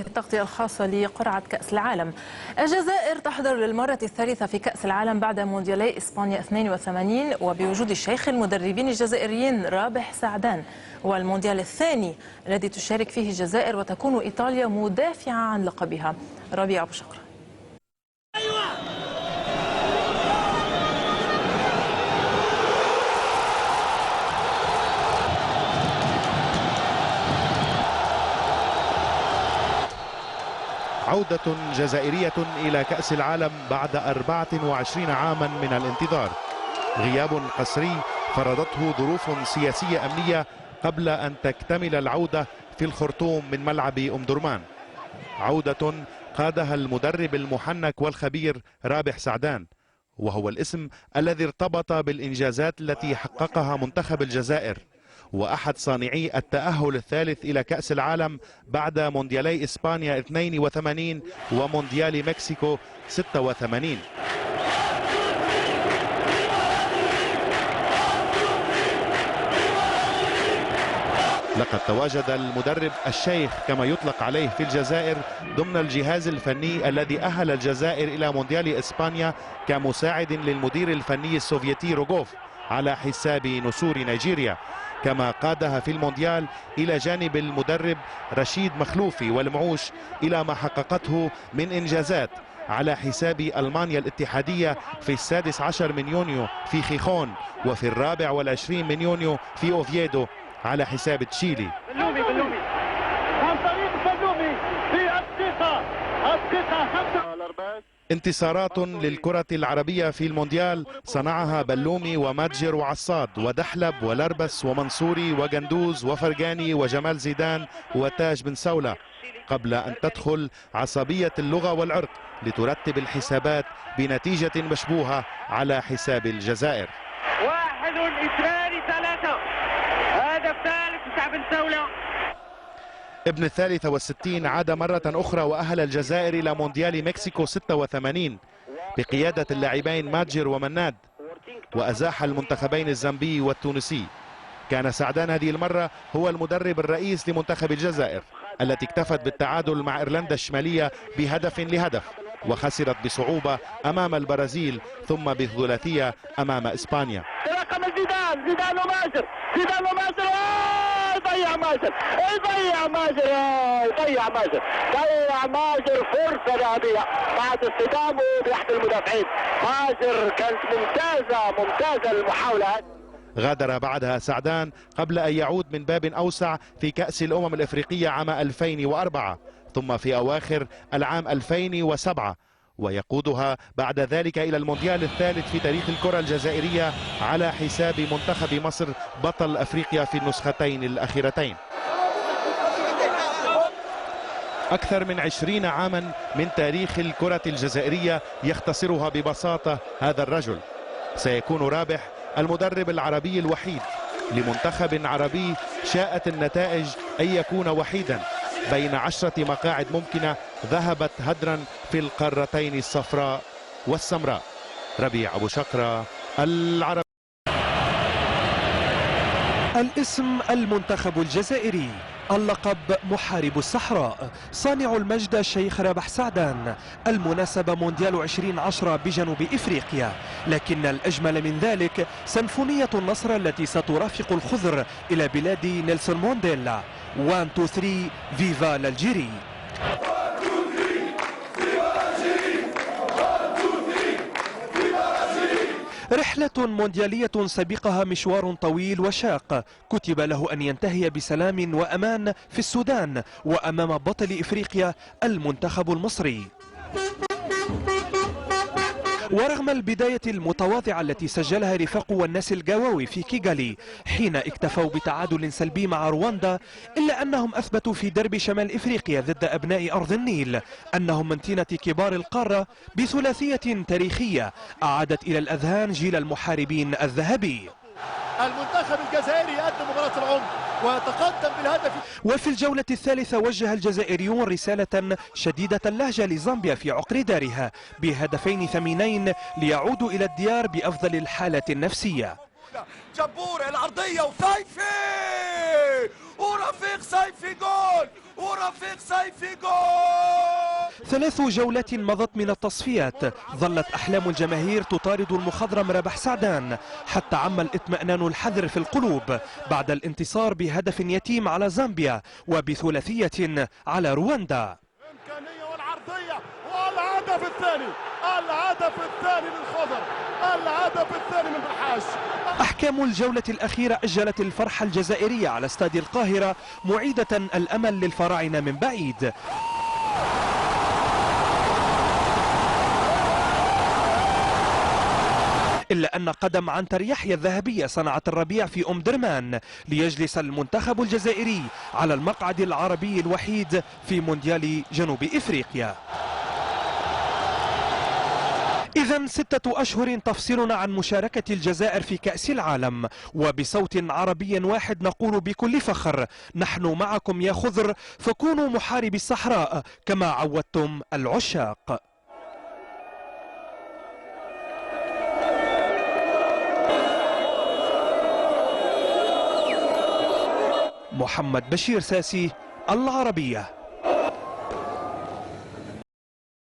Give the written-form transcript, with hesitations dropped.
التغطية الخاصة لقرعة كأس العالم. الجزائر تحضر للمرة الثالثة في كأس العالم بعد مونديالي إسبانيا 82 وبوجود شيخ المدربين الجزائريين رابح سعدان، والمونديال الثاني الذي تشارك فيه الجزائر وتكون إيطاليا مدافعة عن لقبها. ربيع أبو شقرة. عودة جزائرية إلى كأس العالم بعد 24 عاما من الانتظار. غياب قسري فرضته ظروف سياسية أمنية قبل أن تكتمل العودة في الخرطوم من ملعب أم درمان. عودة قادها المدرب المحنك والخبير رابح سعدان، وهو الاسم الذي ارتبط بالإنجازات التي حققها منتخب الجزائر، وأحد صانعي التأهل الثالث إلى كأس العالم بعد مونديالي إسبانيا 82 ومونديال مكسيكو 86. لقد تواجد المدرب الشيخ كما يطلق عليه في الجزائر ضمن الجهاز الفني الذي أهل الجزائر إلى مونديال إسبانيا كمساعد للمدير الفني السوفيتي روغوف على حساب نسور نيجيريا، كما قادها في المونديال إلى جانب المدرب رشيد مخلوفي والمعوش إلى ما حققته من إنجازات على حساب ألمانيا الاتحادية في 16 من يونيو في خيخون، وفي 24 من يونيو في أوفييدو على حساب تشيلي. بلومي عن طريق بلومي في الدقيقة انتصارات للكرة العربية في المونديال صنعها بلومي ومتجر وعصاد ودحلب ولربس ومنصوري وجندوز وفرجاني وجمال زيدان وتاج بن سولة، قبل أن تدخل عصبية اللغة والعرق لترتب الحسابات بنتيجة مشبوهة على حساب الجزائر. 1 2 3 هدف ثالث لشعب بن سولة. ابن 63 عاد مرة أخرى وأهل الجزائر إلى مونديال مكسيكو 86 بقيادة اللاعبين ماجر ومناد، وأزاح المنتخبين الزامبي والتونسي. كان سعدان هذه المرة هو المدرب الرئيس لمنتخب الجزائر التي اكتفت بالتعادل مع إيرلندا الشمالية بهدف لهدف، وخسرت بصعوبة أمام البرازيل ثم بثلاثية أمام إسبانيا. رقم زيدان وماجر ضيع ماجر فرصة ذهبية بعد اصطدامه بأحد المدافعين. ماجر كانت ممتازة المحاولة. غادر بعدها سعدان قبل أن يعود من باب أوسع في كأس الأمم الإفريقية عام 2004 ثم في أواخر العام 2007، ويقودها بعد ذلك إلى المونديال الثالث في تاريخ الكرة الجزائرية على حساب منتخب مصر بطل أفريقيا في النسختين الأخيرتين. أكثر من 20 عاما من تاريخ الكرة الجزائرية يختصرها ببساطة هذا الرجل. سيكون رابح المدرب العربي الوحيد لمنتخب عربي شاءت النتائج أن يكون وحيدا بين 10 مقاعد ممكنة ذهبت هدرا في القارتين الصفراء والسمراء. ربيع أبو شقرة، العربي. الاسم المنتخب الجزائري، اللقب محارب الصحراء، صانع المجد الشيخ رابح سعدان، المناسبة مونديال 2010 بجنوب إفريقيا، لكن الأجمل من ذلك سنفونية النصر التي سترافق الخضر إلى بلاد نيلسون مانديلا. 1 2 3 فيفا الجيري. رحلة مونديالية سبقها مشوار طويل وشاق كتب له أن ينتهي بسلام وأمان في السودان وأمام بطل إفريقيا المنتخب المصري. ورغم البداية المتواضعة التي سجلها رفاق والناس الجواوي في كيغالي حين اكتفوا بتعادل سلبي مع رواندا، إلا أنهم أثبتوا في درب شمال إفريقيا ضد أبناء أرض النيل أنهم من طينة كبار القارة بثلاثية تاريخية أعادت إلى الأذهان جيل المحاربين الذهبي. المنتخب الجزائري يقدم مباراة العمر ويتقدم بالهدف. وفي الجولة الثالثة وجه الجزائريون رسالة شديدة اللهجة لزامبيا في عقر دارها بهدفين ثمينين ليعودوا إلى الديار بأفضل الحالة النفسية. جبور العرضية وفايفي ورفيق سيفي جول، ورفيق سيفي جول. 3 جولات مضت من التصفيات، ظلت أحلام الجماهير تطارد المخضرم رابح سعدان حتى عم الاطمئنان الحذر في القلوب بعد الانتصار بهدف يتيم على زامبيا وبثلاثية على رواندا. إمكانية والعرضية والهدف الثاني، الهدف الثاني للخضر، الهدف الثاني من بحاش. أحكام الجولة الأخيرة أجلت الفرحة الجزائرية على استاد القاهرة معيدة الأمل للفراعنة من بعيد. إلا أن قدم عنتر يحيى الذهبية صنعت الربيع في أم درمان ليجلس المنتخب الجزائري على المقعد العربي الوحيد في مونديال جنوب إفريقيا. إذن 6 أشهر تفصلنا عن مشاركة الجزائر في كأس العالم، وبصوت عربي واحد نقول بكل فخر: نحن معكم يا خضر، فكونوا محاربي الصحراء كما عودتم العشاق. محمد بشير ساسي، العربية.